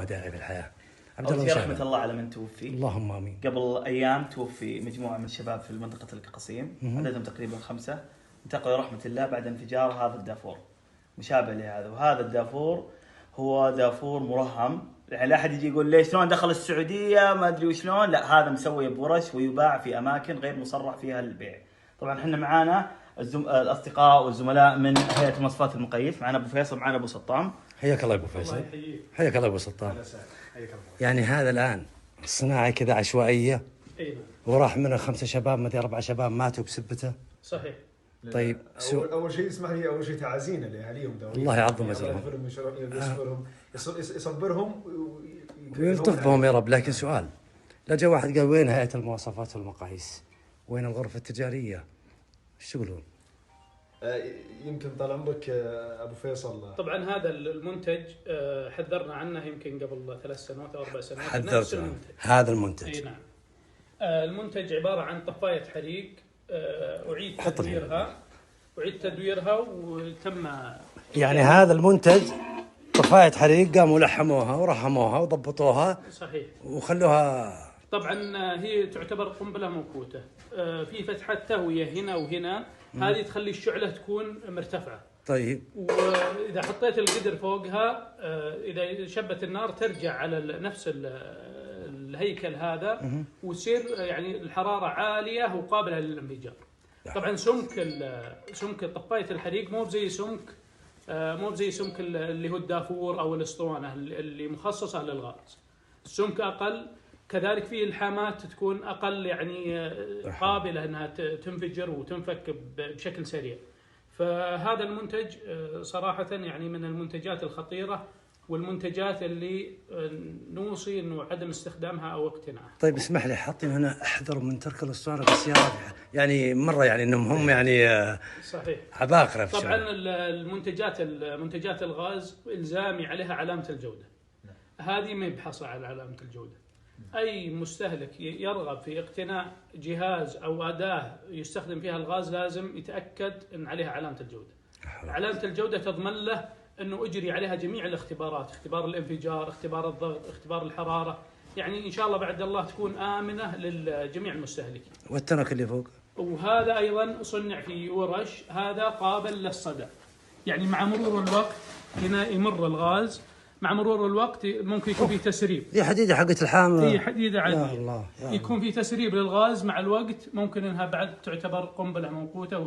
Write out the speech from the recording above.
ودائعي في الحياه. عبد أول الله شيء وشهلا. رحمة الله على من توفي. اللهم امين. قبل أيام توفي مجموعة من الشباب في منطقة القصيم، عددهم تقريبا 5، انتقلوا رحمة الله بعد انفجار هذا الدافور مشابه لهذا. وهذا الدافور هو دافور مرهم، يعني لا أحد يجي يقول ليش شلون دخل السعودية ما أدري وشلون، لا هذا مسوي بورش ويباع في أماكن غير مصرح فيها البيع. طبعا احنا معانا الأصدقاء والزملاء من هيئة المواصفات المقيس، معانا أبو فيصل، معانا أبو سطام. حياك الله ابو فيصل. حياك الله ابو سلطان. يعني هذا الان الصناعه كذا عشوائيه. اي وراح منه 5 شباب، ما ادري 4 شباب ماتوا بسبته. صحيح. طيب اول شيء اسمح لي، اول شيء تعازينا لاهاليهم الله يعظم اجرهم، يصبرهم ويلطف بهم يا رب. لكن سؤال، لا جاء واحد قال وين هيئه المواصفات والمقاييس؟ وين الغرفه التجاريه؟ ايش تقولون؟ يمكن طال عمرك ابو فيصل. طبعا هذا المنتج حذرنا عنه يمكن قبل 3 سنوات او 4 سنوات. حذرت هذا المنتج. اي نعم. المنتج عباره عن طفايه حريق، أعيد تدويرها وتم يعني هذا المنتج طفاية حريق قاموا لحموها ورحموها وضبطوها. صحيح. وخلوها. طبعا هي تعتبر قنبلة موقوتة، في فتحة تهوية هنا وهنا، هذه تخلي الشعلة تكون مرتفعة. طيب. وإذا حطيت القدر فوقها، إذا شبت النار ترجع على نفس الهيكل هذا، وتصير يعني الحرارة عالية وقابلة للانفجار. طبعا سمك طفاية الحريق مو بزي سمك اللي هو الدافور او الاسطوانه اللي مخصصه للغاز. السمك اقل، كذلك فيه الحامات تكون اقل، يعني قابله انها تنفجر وتنفك بشكل سريع. فهذا المنتج صراحه يعني من المنتجات الخطيره والمنتجات اللي نوصي انه عدم استخدامها او اقتناعها. طيب اسمح لي، حاطين هنا احذروا من ترك الاسطوانه بالسيارات، يعني مره يعني انهم هم يعني صحيح عباقره. طبعا المنتجات الغاز الزامي عليها علامه الجوده، هذه ما بحصل على علامه الجوده. اي مستهلك يرغب في اقتناء جهاز او اداه يستخدم فيها الغاز لازم يتاكد ان عليها علامه الجوده. علامه الجوده تضمن له انه اجري عليها جميع الاختبارات، اختبار الانفجار، اختبار الضغط، اختبار الحراره، يعني ان شاء الله بعد الله تكون امنه للجميع المستهلكين. والتنك اللي فوق، وهذا ايضا صنع في ورش، هذا قابل للصدى، يعني مع مرور الوقت هنا يمر الغاز، مع مرور الوقت ممكن يكون في تسريب. دي حديده حقت الحامل، هي حديده عاديه. يا الله. يكون في تسريب للغاز مع الوقت، ممكن انها بعد تعتبر قنبله موقوته